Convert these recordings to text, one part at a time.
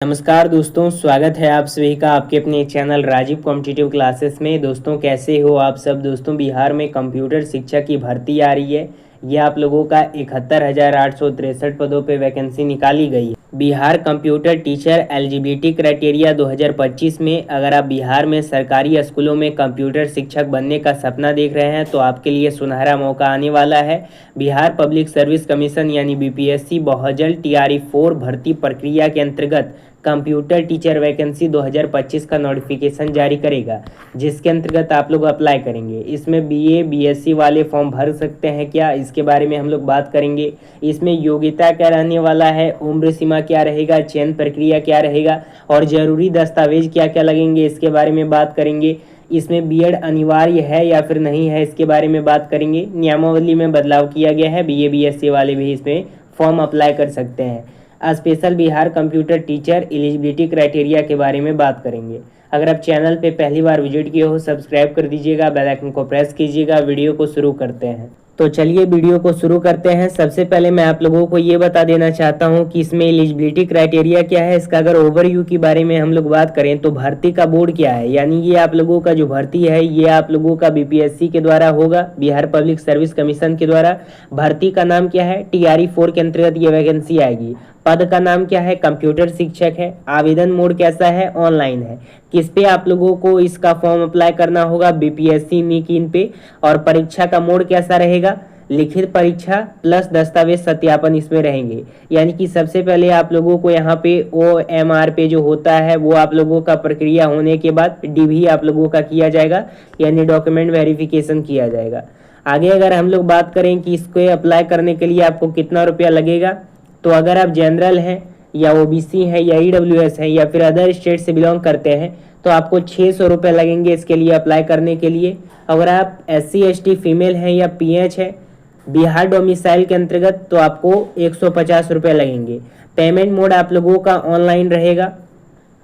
नमस्कार दोस्तों, स्वागत है आप सभी का आपके अपने चैनल राजीव कॉम्पिटिटिव क्लासेस में। दोस्तों कैसे हो आप सब। दोस्तों बिहार में कंप्यूटर शिक्षक की भर्ती आ रही है। ये आप लोगों का 71,863 पदों पे वैकेंसी निकाली गई है। Bihar computer teacher eligibility criteria 2025 में अगर आप बिहार में सरकारी स्कूलों में कंप्यूटर शिक्षक बनने का सपना देख रहे हैं तो आपके लिए सुनहरा मौका आने वाला है। बिहार पब्लिक सर्विस कमीशन यानी बीपीएससी बहुत जल्द टीआरई 4 भर्ती प्रक्रिया के अंतर्गत कंप्यूटर टीचर वैकेंसी 2025 का नोटिफिकेशन जारी करेगा, जिसके अंतर्गत आप लोग अप्लाई करेंगे। इसमें बीए बीएससी वाले फॉर्म भर सकते हैं क्या, इसके बारे में हम लोग बात करेंगे। इसमें योग्यता क्या रहने वाला है, उम्र सीमा क्या रहेगा, चयन प्रक्रिया क्या रहेगा और ज़रूरी दस्तावेज क्या क्या लगेंगे, इसके बारे में बात करेंगे। इसमें बीएड अनिवार्य है या फिर नहीं है, इसके बारे में बात करेंगे। नियमावली में बदलाव किया गया है, बीए बीएससी वाले भी इसमें फॉर्म अप्लाई कर सकते हैं। Special Bihar computer teacher eligibility criteria के बारे में बात करेंगे। अगर आप चैनल पे पहली बार विजिट किए हो सब्सक्राइब कर दीजिएगा, बेल आइकन को प्रेस कीजिएगा। वीडियो को शुरू करते हैं। तो चलिए वीडियो को शुरू करते हैं। सबसे पहले मैं आप लोगों को ये बता देना चाहता हूं कि इसमें एलिजिबिलिटी क्राइटेरिया क्या है। इसका अगर ओवरव्यू के बारे में हम लोग बात करें तो भर्ती का बोर्ड क्या है, यानी ये आप लोगों का जो भर्ती है ये आप लोगों का बीपीएससी के द्वारा होगा, बिहार पब्लिक सर्विस कमीशन के द्वारा। भर्ती का नाम क्या है, टीआरई 4 के अंतर्गत ये वैकेंसी आएगी। पद का नाम क्या है, कंप्यूटर शिक्षक है। आवेदन मोड कैसा है, ऑनलाइन है। किस पे आप लोगों को इसका फॉर्म अप्लाई करना होगा, बीपीएससी नीकिन पे। और परीक्षा का मोड कैसा रहेगा, लिखित परीक्षा प्लस दस्तावेज सत्यापन इसमें रहेंगे। यानी कि सबसे पहले आप लोगों को यहाँ पे OMR पे जो होता है वो आप लोगों का प्रक्रिया होने के बाद DV आप लोगों का किया जाएगा, यानी डॉक्यूमेंट वेरिफिकेशन किया जाएगा। आगे अगर हम लोग बात करें कि इसको अप्लाई करने के लिए आपको कितना रुपया लगेगा, तो अगर आप जनरल हैं या ओबीसी हैं या ईडब्ल्यूएस हैं या फिर अदर स्टेट से बिलोंग करते हैं तो आपको 600 रुपये लगेंगे इसके लिए अप्लाई करने के लिए। अगर आप SC ST फीमेल हैं या PH है बिहार डोमिसाइल के अंतर्गत तो आपको 150 रुपये लगेंगे। पेमेंट मोड आप लोगों का ऑनलाइन रहेगा।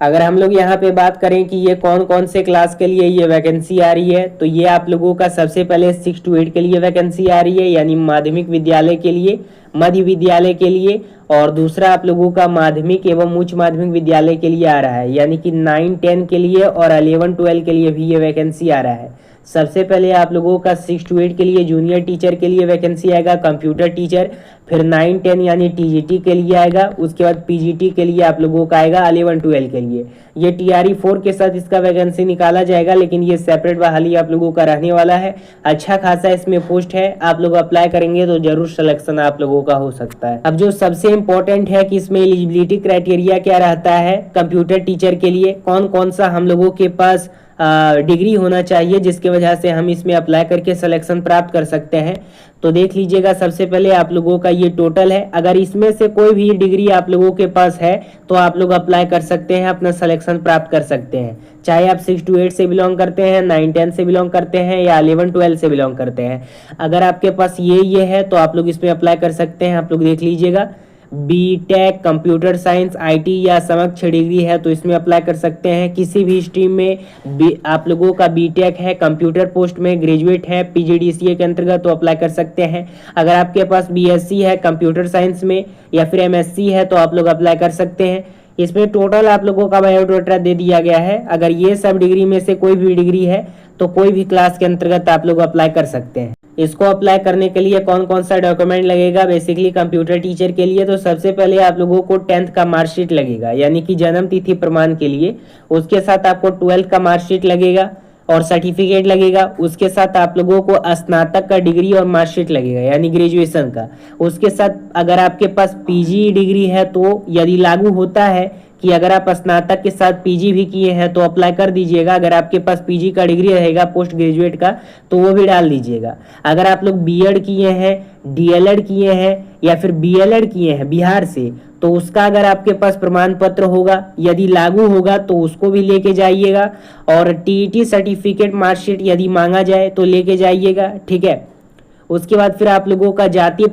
अगर हम लोग यहाँ पे बात करें कि ये कौन कौन से क्लास के लिए ये वैकेंसी आ रही है, तो ये आप लोगों का सबसे पहले 6 to 8 के लिए वैकेंसी आ रही है, यानी माध्यमिक विद्यालय के लिए, मध्य विद्यालय के लिए, और दूसरा आप लोगों का माध्यमिक एवं उच्च माध्यमिक विद्यालय के लिए आ रहा है, यानी कि 9, 10 के लिए और 11, 12 के लिए भी ये वैकेंसी आ रहा है। सबसे पहले आप लोगों का 6 to 8 के लिए जूनियर टीचर के लिए वैकेंसी आएगा, कंप्यूटर टीचर। फिर 9, 10 यानी टीजीटी के लिए आएगा। उसके बाद पीजीटी के लिए आप लोगों का आएगा 11, 12 के लिए। ये टीआरई 4 के साथ इसका वैकेंसी निकाला जाएगा, लेकिन ये सेपरेट बहाली आप लोगों का रहने वाला है। अच्छा खासा इसमें पोस्ट है, आप लोग अप्लाई करेंगे तो जरूर सिलेक्शन आप लोगों का हो सकता है। अब जो सबसे इम्पोर्टेंट है कि इसमें एलिजिबिलिटी क्राइटेरिया क्या रहता है कंप्यूटर टीचर के लिए, कौन कौन सा हम लोगों के पास डिग्री होना चाहिए जिसकी वजह से हम इसमें अप्लाई करके सिलेक्शन प्राप्त कर सकते हैं। तो देख लीजिएगा, सबसे पहले आप लोगों का ये टोटल है। अगर इसमें से कोई भी डिग्री आप लोगों के पास है तो आप लोग अप्लाई कर सकते हैं, अपना सिलेक्शन प्राप्त कर सकते हैं। चाहे आप 6 to 8 से बिलोंग करते हैं, 9, 10 से बिलोंग करते हैं या 11, 12 से बिलोंग करते हैं। अगर आपके पास ये है तो आप लोग इसमें अप्लाई कर सकते हैं। आप लोग देख लीजिएगा, बीटेक कंप्यूटर साइंस IT या समकक्ष डिग्री है तो इसमें अप्लाई कर सकते हैं। किसी भी स्ट्रीम में आप लोगों का बीटेक है, कंप्यूटर पोस्ट में ग्रेजुएट है PGDCA के अंतर्गत तो अप्लाई कर सकते हैं। अगर आपके पास BSc है कंप्यूटर साइंस में या फिर MSc है तो आप लोग अप्लाई कर सकते हैं। इसमें टोटल आप लोगों का बायोडाटा दे दिया गया है। अगर ये सब डिग्री में से कोई भी डिग्री है तो कोई भी क्लास के अंतर्गत आप लोग अप्लाई कर सकते हैं। इसको अप्लाई करने के लिए कौन कौन सा डॉक्यूमेंट लगेगा बेसिकली कंप्यूटर टीचर के लिए, तो सबसे पहले आप लोगों को 10th का मार्कशीट लगेगा, यानी कि जन्म तिथि प्रमाण के लिए। उसके साथ आपको 12th का मार्कशीट लगेगा और सर्टिफिकेट लगेगा। उसके साथ आप लोगों को स्नातक का डिग्री और मार्कशीट लगेगा, यानी ग्रेजुएशन का। उसके साथ अगर आपके पास PG डिग्री है तो यदि लागू होता है कि अगर आप स्नातक के साथ PG भी किए हैं तो अप्लाई कर दीजिएगा। अगर आपके पास PG का डिग्री रहेगा पोस्ट ग्रेजुएट का तो वो भी डाल दीजिएगा। अगर आप लोग BEd किए हैं, DLEd किए हैं या फिर BLEd किए हैं बिहार से तो उसका अगर आपके पास प्रमाण पत्र होगा, यदि लागू होगा तो उसको भी लेके जाइएगा। और TET सर्टिफिकेट मार्कशीट यदि मांगा जाए तो लेके जाइएगा, ठीक है। उसके बाद फिर आप लोगों का जाति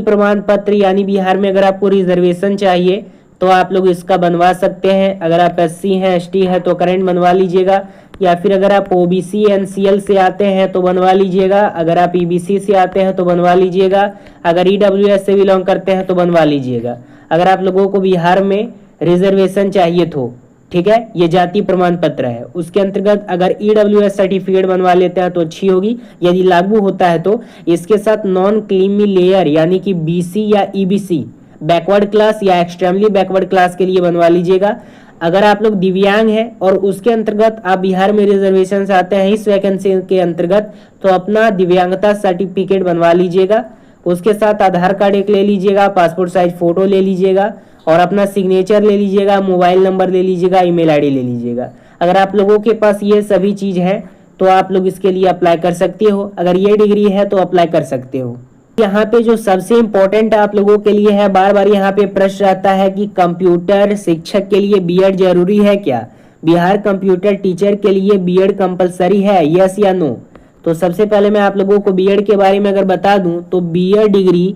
प्रमाण पत्र यानी बिहार में अगर आपको रिजर्वेशन चाहिए तो आप लोग इसका बनवा सकते हैं। अगर आप SC हैं ST है तो करंट बनवा लीजिएगा, या फिर अगर आप OBC NCL से आते हैं तो बनवा लीजिएगा। अगर आप EBC से आते हैं तो बनवा लीजिएगा। अगर EWS से बिलोंग करते हैं तो बनवा लीजिएगा। अगर आप लोगों को बिहार में रिजर्वेशन चाहिए तो, ठीक है, ये जाति प्रमाण पत्र है, उसके अंतर्गत अगर EWS सर्टिफिकेट बनवा लेते हैं तो अच्छी होगी। यदि लागू होता है तो इसके साथ नॉन क्रीमी लेयर यानी कि BC या EBC बैकवर्ड क्लास या एक्सट्रीमली बैकवर्ड क्लास के लिए बनवा लीजिएगा। अगर आप लोग दिव्यांग हैं और उसके अंतर्गत आप बिहार में रिजर्वेशन से आते हैं इस वैकेंसी के अंतर्गत, तो अपना दिव्यांगता सर्टिफिकेट बनवा लीजिएगा। उसके साथ आधार कार्ड एक ले लीजिएगा, पासपोर्ट साइज फोटो ले लीजिएगा और अपना सिग्नेचर ले लीजिएगा, मोबाइल नंबर ले लीजिएगा, ईमेल आईडी ले लीजिएगा। अगर आप लोगों के पास ये सभी चीज़ है तो आप लोग इसके लिए अप्लाई कर सकते हो। अगर ये डिग्री है तो अप्लाई कर सकते हो। यहाँ पे जो सबसे इम्पोर्टेंट आप लोगों के लिए है, बार बार यहाँ पे प्रश्न आता है कि कंप्यूटर शिक्षक के लिए बीएड जरूरी है क्या? बिहार कंप्यूटर टीचर के लिए बीएड कंपलसरी है, यस या नो? तो सबसे पहले मैं आप लोगों को बीएड के बारे में अगर बता दूं तो बीएड डिग्री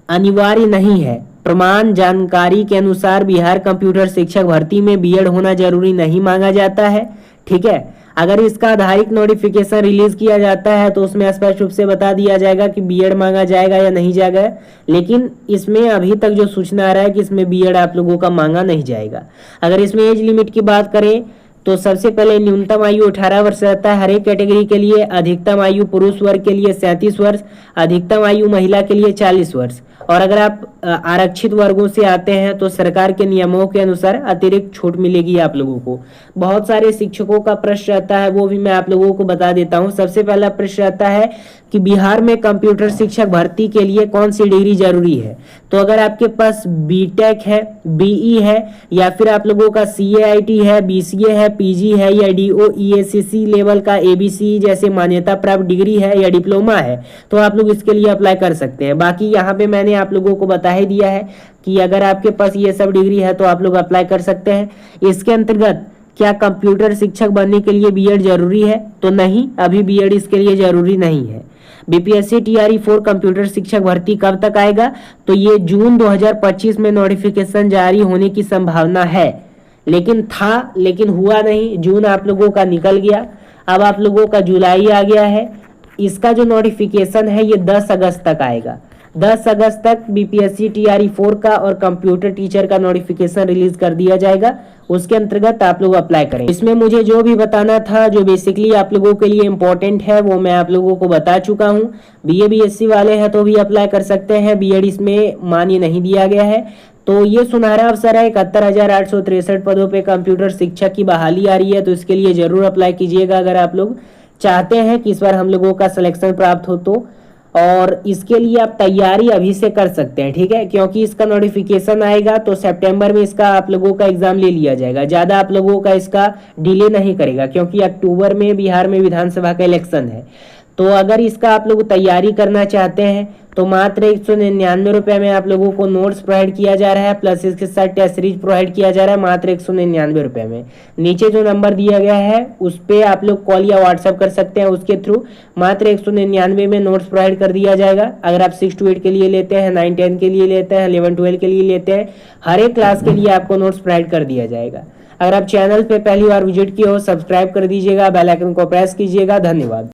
अनिवार्य नहीं है। प्रमाण जानकारी के अनुसार बिहार कंप्यूटर शिक्षक भर्ती में बीएड होना जरूरी नहीं मांगा जाता है, ठीक है। अगर इसका आधारित नोटिफिकेशन रिलीज किया जाता है तो उसमें स्पष्ट रूप से बता दिया जाएगा कि बीएड मांगा जाएगा या नहीं जाएगा, लेकिन इसमें अभी तक जो सूचना आ रहा है कि इसमें बीएड आप लोगों का मांगा नहीं जाएगा। अगर इसमें एज लिमिट की बात करें तो सबसे पहले न्यूनतम आयु 18 वर्ष रहता है हर एक कैटेगरी के लिए। अधिकतम आयु पुरुष वर्ग के लिए 37 वर्ष, अधिकतम आयु महिला के लिए 40 वर्ष। और अगर आप आरक्षित वर्गों से आते हैं तो सरकार के नियमों के अनुसार अतिरिक्त छूट मिलेगी आप लोगों को। बहुत सारे शिक्षकों का प्रश्न रहता है, वो भी मैं आप लोगों को बता देता हूं। सबसे पहला प्रश्न रहता है कि बिहार में कंप्यूटर शिक्षक भर्ती के लिए कौन सी डिग्री जरूरी है? तो अगर आपके पास बीटेक है, बीई है या फिर आप लोगों का CAIT है, BCA है, PG है या DOEACC लेवल का ABC जैसे मान्यता प्राप्त डिग्री है या डिप्लोमा है, तो आप लोग इसके लिए अप्लाई कर सकते हैं। बाकी यहाँ पे मैंने आप लोगों को बता ही दिया है कि अगर आपके पास ये सब डिग्री है तो आप लोग अप्लाई कर सकते हैं। इसके अंतर्गत क्या कंप्यूटर शिक्षक बनने के लिए बीएड जरूरी है? तो नहीं, अभी बीएड इसके लिए जरूरी नहीं है। BPSC TRE 4 कंप्यूटर शिक्षक भर्ती कब तक आएगा? तो ये जून 2025 में नोटिफिकेशन जारी होने की संभावना है, लेकिन हुआ नहीं। जून आप लोगों का निकल गया, अब आप लोगों का जुलाई आ गया है। इसका जो नोटिफिकेशन है ये 10 अगस्त तक आएगा। 10 अगस्त तक BPSC TRE 4 का और कंप्यूटर टीचर का नोटिफिकेशन रिलीज कर दिया जाएगा। उसके अंतर्गत आप लोग अप्लाई करें। इसमें मुझे जो भी बताना था, जो बेसिकली आप लोगों के लिए इम्पोर्टेंट है, वो मैं आप लोगों को बता चुका हूँ। BA BSc वाले हैं तो भी अप्लाई कर सकते हैं, बीएड इसमें मान्य नहीं दिया गया है। तो ये सुनहरा अवसर है, 71,863 पदों पे कंप्यूटर शिक्षक की बहाली आ रही है, तो इसके लिए जरूर अप्लाई कीजिएगा अगर आप लोग चाहते हैं कि इस बार हम लोगों का सिलेक्शन प्राप्त हो तो। और इसके लिए आप तैयारी अभी से कर सकते हैं, ठीक है, क्योंकि इसका नोटिफिकेशन आएगा तो सितंबर में इसका आप लोगों का एग्जाम ले लिया जाएगा। ज़्यादा आप लोगों का इसका डिले नहीं करेगा, क्योंकि अक्टूबर में बिहार में विधानसभा का इलेक्शन है। तो अगर इसका आप लोग तैयारी करना चाहते हैं तो मात्र 199 रुपये में आप लोगों को नोट्स प्रोवाइड किया जा रहा है, प्लस इसके साथ टेस्ट सीरीज प्रोवाइड किया जा रहा है मात्र 199 रुपये में। नीचे जो नंबर दिया गया है उस पर आप लोग कॉल या व्हाट्सएप कर सकते हैं, उसके थ्रू मात्र 199 में नोट्स प्रोवाइड कर दिया जाएगा। अगर आप 6 to 8 के लिए लेते हैं, 9 10 के लिए लेते हैं, 11 12 के लिए लेते हैं, हर एक क्लास के लिए आपको नोट्स प्रोवाइड कर दिया जाएगा। अगर आप चैनल पे पहली बार विजिट किए हो, सब्सक्राइब कर दीजिएगा, बेल आइकन को प्रेस कीजिएगा। धन्यवाद।